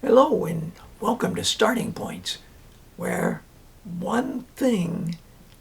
Hello and welcome to Starting Points, where one thing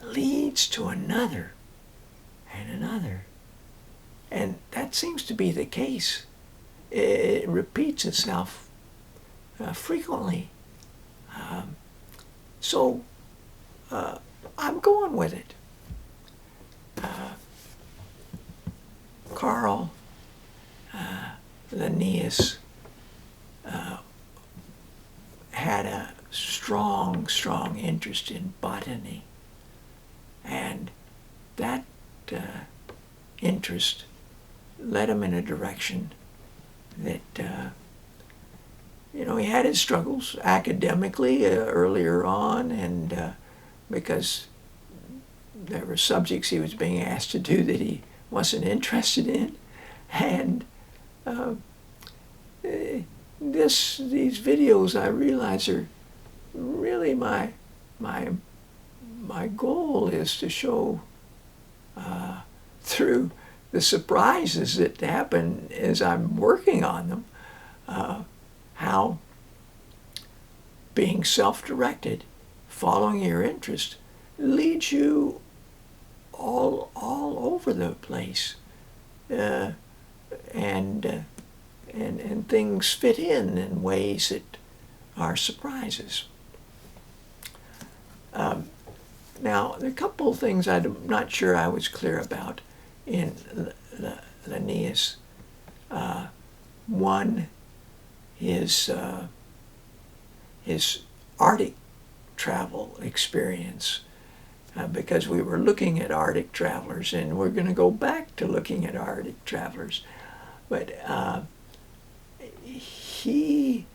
leads to another and another. And that seems to be the case. It repeats itself frequently. So I'm going with it. Carl Linnaeus had a strong interest in botany, and that interest led him in a direction that he had his struggles academically earlier on, and because there were subjects he was being asked to do that he wasn't interested in, and these videos, I realize, are really my goal is to show through the surprises that happen as I'm working on them, how being self-directed, following your interest, leads you all over the place, and things fit in ways that are surprises. Now, there are a couple of things I'm not sure I was clear about in Linnaeus. One is his Arctic travel experience, because we were looking at Arctic travelers, and we're going to go back to looking at Arctic travelers. But he,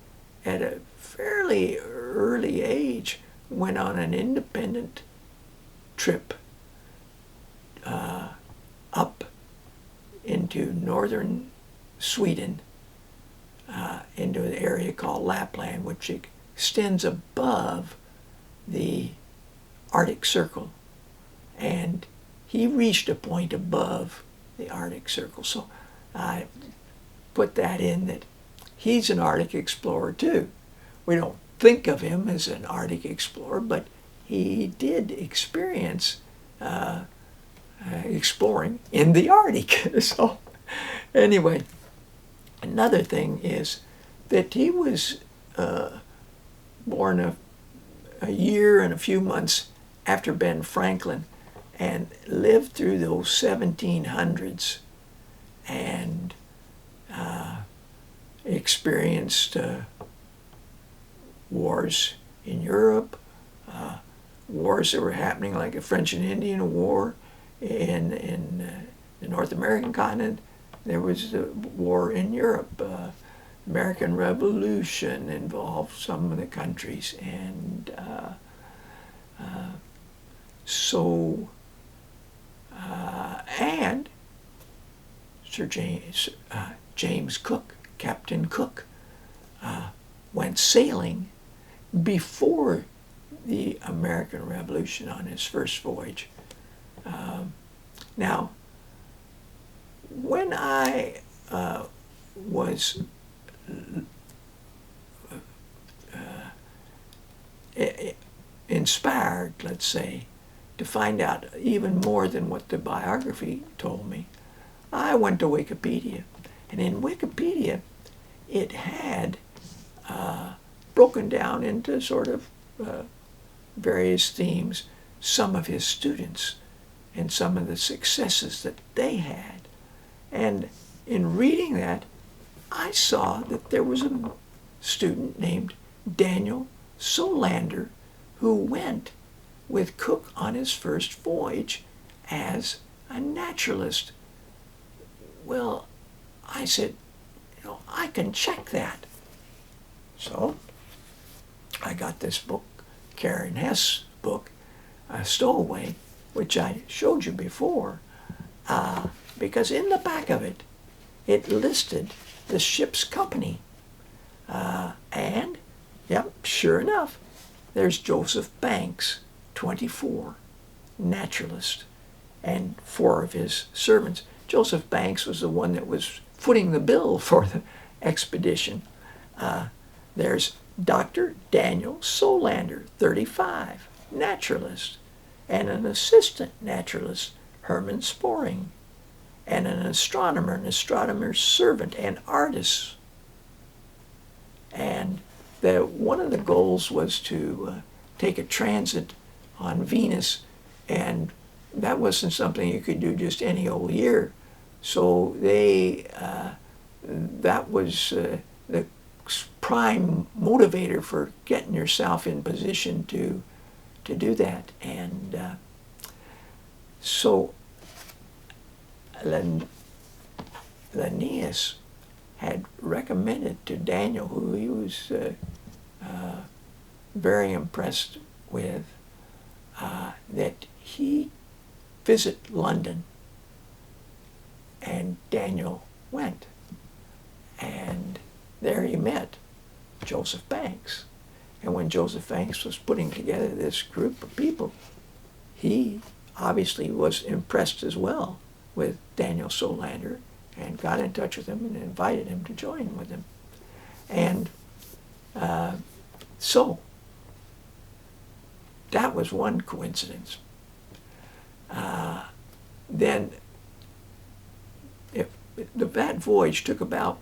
at a fairly early age, went on an independent trip up into northern Sweden, into an area called Lapland, which extends above the Arctic Circle. And he reached a point above the Arctic Circle. So I put that in, that he's an Arctic explorer too. We don't think of him as an Arctic explorer, but he did experience exploring in the Arctic. So anyway, another thing is that he was born a year and a few months after Ben Franklin, and lived through those 1700s, and experienced wars in Europe, wars that were happening, like the French and Indian War in the North American continent. There was a war in Europe. American Revolution involved some of the countries, and and Sir James Cook, Captain Cook, went sailing before the American Revolution on his first voyage. Now, when I was inspired, let's say, to find out even more than what the biography told me, I went to Wikipedia. And in Wikipedia, it had broken down into sort of various themes, some of his students and some of the successes that they had. And in reading that, I saw that there was a student named Daniel Solander who went with Cook on his first voyage as a naturalist. Well, I said, I can check that. So I got this book, Karen Hess' book, Stowaway, which I showed you before, because in the back of it, it listed the ship's company. And, yep, sure enough, there's Joseph Banks, 24, naturalist, and 4 of his servants. Joseph Banks was the one that was footing the bill for the expedition. There's Dr. Daniel Solander, 35, naturalist, and an assistant naturalist, Herman Sporing, and an astronomer's servant, and artist. And one of the goals was to take a transit on Venus, and that wasn't something you could do just any old year. So that was the prime motivator for getting yourself in position to do that. And so Linnaeus had recommended to Daniel, who he was very impressed with, that he visit London. And Daniel went. And there he met Joseph Banks. And when Joseph Banks was putting together this group of people, he obviously was impressed as well with Daniel Solander and got in touch with him and invited him to join with him. And so that was one coincidence. Then that voyage took about,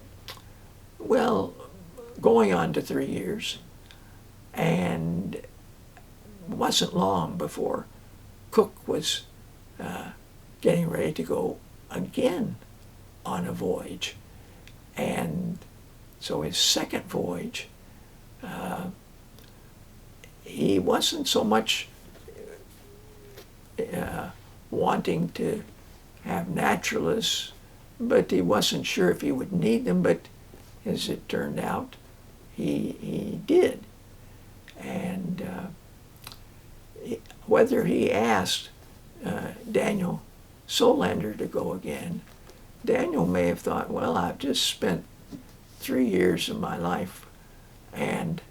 well, going on to 3 years, and it wasn't long before Cook was getting ready to go again on a voyage. And so his second voyage, he wasn't so much wanting to have naturalists, but he wasn't sure if he would need them, but as it turned out, he did. And whether he asked Daniel Solander to go again, Daniel may have thought, well, I've just spent 3 years of my life and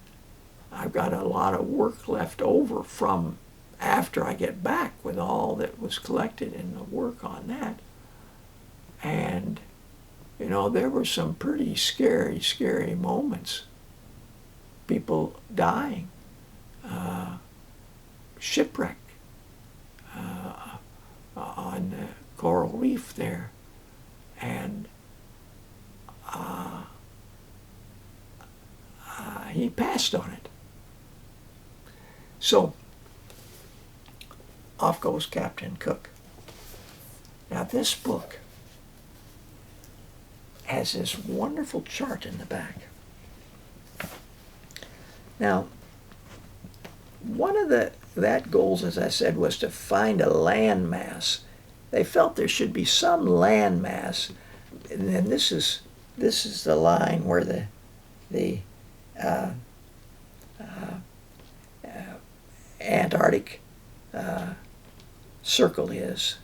I've got a lot of work left over from after I get back with all that was collected in the work on that. And, you know, there were some pretty scary moments. People dying, shipwreck on the coral reef there. And he passed on it. So off goes Captain Cook. Now this book has this wonderful chart in the back. Now, one of that goals, as I said, was to find a land mass. They felt there should be some land mass, and then this is the line where the Antarctic circle is.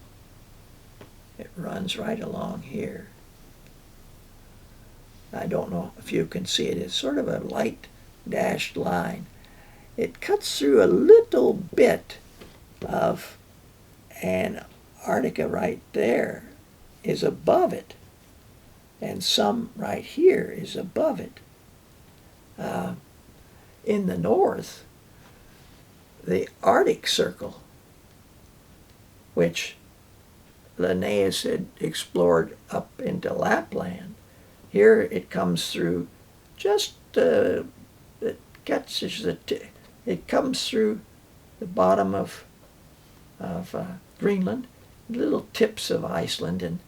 It runs right along here. I don't know if you can see it. It's sort of a light dashed line. It cuts through a little bit of Antarctica right there is above it, and some right here is above it. In the north, the Arctic Circle, which Linnaeus had explored up into Lapland, here it comes through just it comes through the bottom of Greenland, little tips of Iceland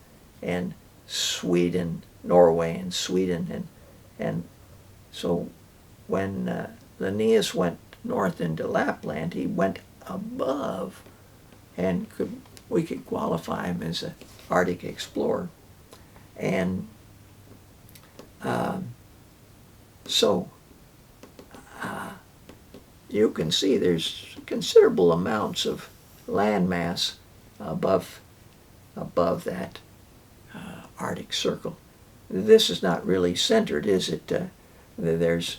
and Sweden, Norway and Sweden, and so when Linnaeus went north into Lapland, he went above, and we could qualify him as an Arctic explorer. And so you can see there's considerable amounts of landmass above that Arctic Circle. This is not really centered, is it? There's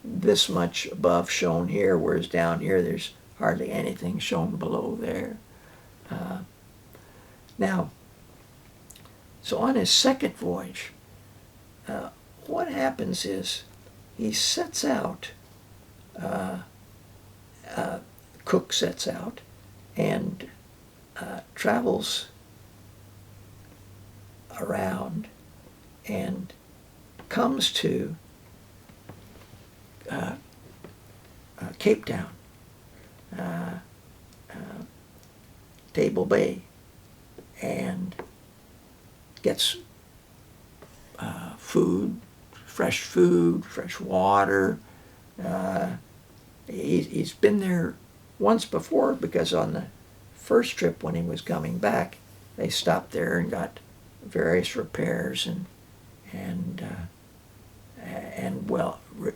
this much above shown here, whereas down here there's hardly anything shown below there. Now, so on his second voyage, what happens is he sets out, Cook sets out, and travels around and comes to Cape Town, Table Bay, and gets food, fresh water. He's been there once before because on the first trip when he was coming back, they stopped there and got various repairs and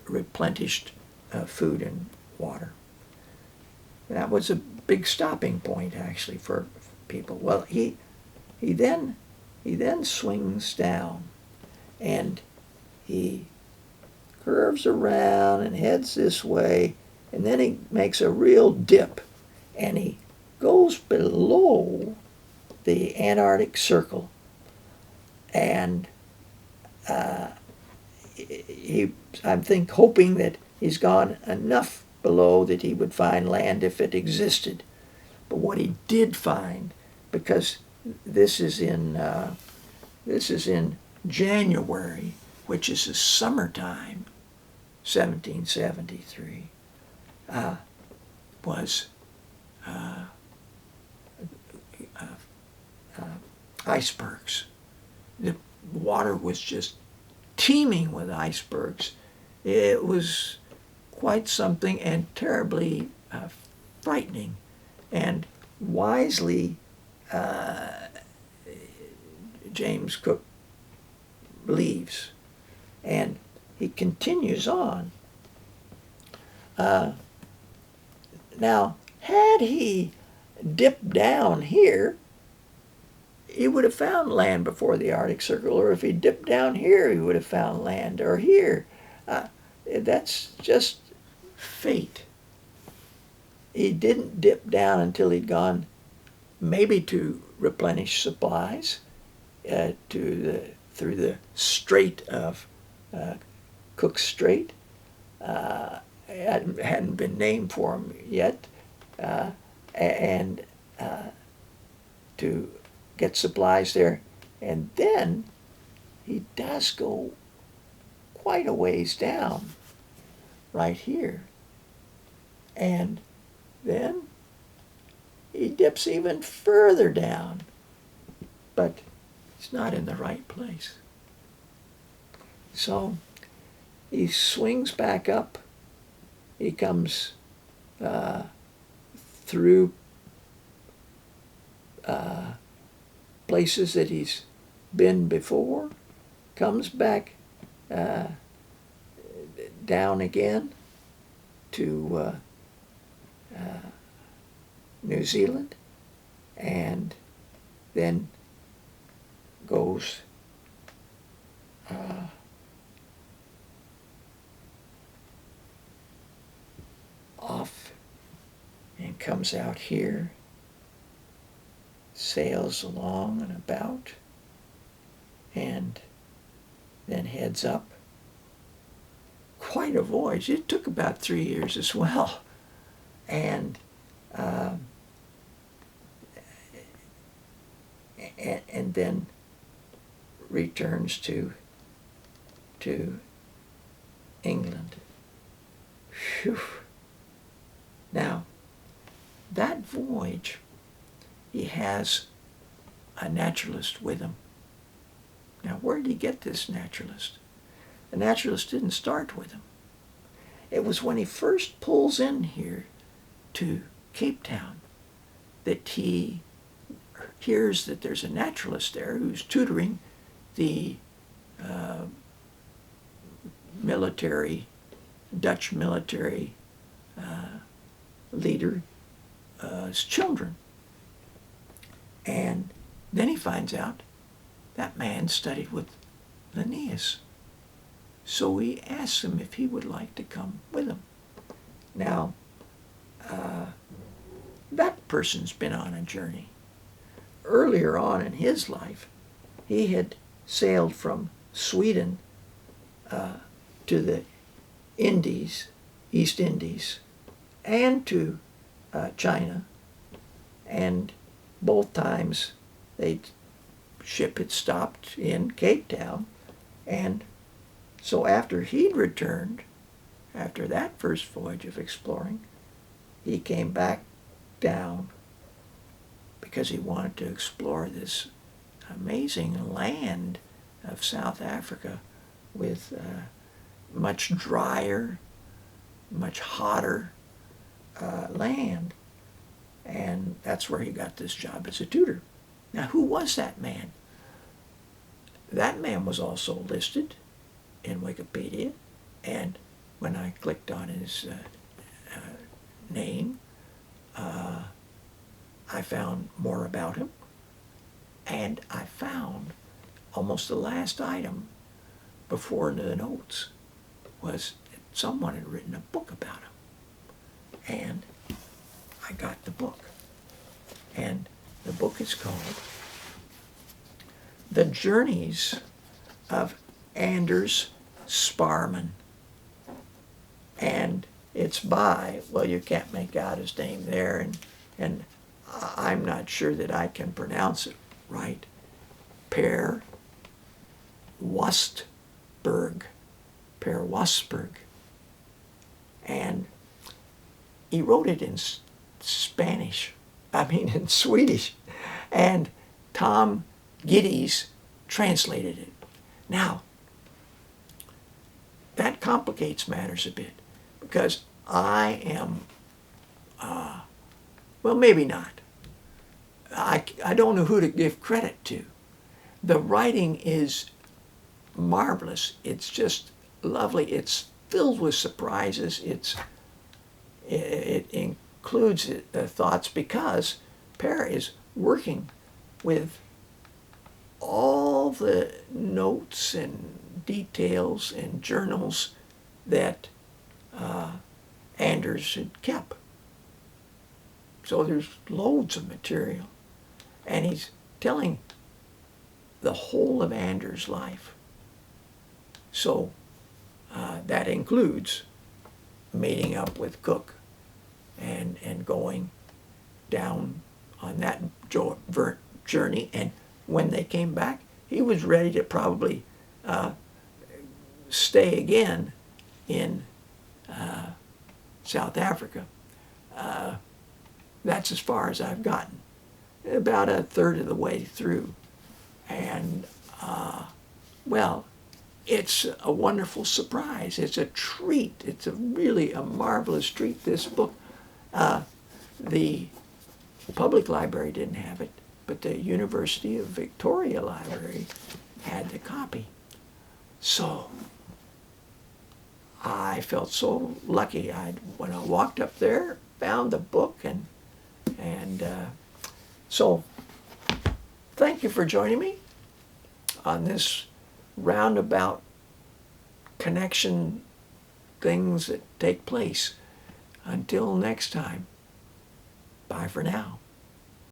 replenished food and water. That was a big stopping point actually for people. Well, he then swings down and he curves around and heads this way, and then he makes a real dip and he goes below the Antarctic Circle, and I'm hoping that he's gone enough below that he would find land if it existed. But what he did find, because this is in January, which is the summertime, 1773, was icebergs. The water was just teeming with icebergs. It was quite something and terribly frightening. And wisely, James Cook leaves, and he continues on. Now, had he dipped down here, he would have found land before the Arctic Circle, or if he dipped down here, he would have found land, or here. That's just fate. He didn't dip down until he'd gone maybe to replenish supplies through the Strait of Cook's Strait. It hadn't been named for him yet, and to get supplies there. And then he does go quite a ways down right here. And then he dips even further down, but it's not in the right place. So he swings back up. He comes through places that he's been before, comes back down again to New Zealand, and then goes off and comes out here, sails along and about, and then heads up. Quite a voyage. It took about 3 years as well. And then returns to England. Whew. Now, that voyage, he has a naturalist with him. Now, where did he get this naturalist? The naturalist didn't start with him. It was when he first pulls in here to Cape Town that he hears that there's a naturalist there who's tutoring the Dutch military leader's children. And then he finds out that man studied with Linnaeus. So he asks him if he would like to come with him. Now, that person's been on a journey. Earlier on in his life, he had sailed from Sweden to the Indies, East Indies, and to China, and both times ship had stopped in Cape Town, and so after he'd returned, after that first voyage of exploring, he came back down because he wanted to explore this amazing land of South Africa with much drier, much hotter land. And that's where he got this job as a tutor. Now, who was that man? That man was also listed in Wikipedia, and when I clicked on his name, I found more about him, and I found almost the last item before the notes was that someone had written a book about him, and I got the book, and the book is called The Journeys of Anders Sparrman, and it's by, well, you can't make out his name there, and I'm not sure that I can pronounce it right, Per Wastberg, and he wrote it in in Swedish, and Tom Giddies translated it. Now, that complicates matters a bit, because I am, well, maybe not. I don't know who to give credit to. The writing is marvelous. It's just lovely. It's filled with surprises. It includes thoughts, because Per is working with all the notes and details and journals that Anders had kept. So there's loads of material. And he's telling the whole of Anders' life. So that includes meeting up with Cook and going down on that journey. And when they came back, he was ready to probably stay again in South Africa. That's as far as I've gotten, about a third of the way through. And, well, it's a wonderful surprise. It's a treat. It's really a marvelous treat, this book. The public library didn't have it, but the University of Victoria Library had the copy. So I felt so lucky. When I walked up there, found the book, and so thank you for joining me on this roundabout connection things that take place. Until next time, bye for now.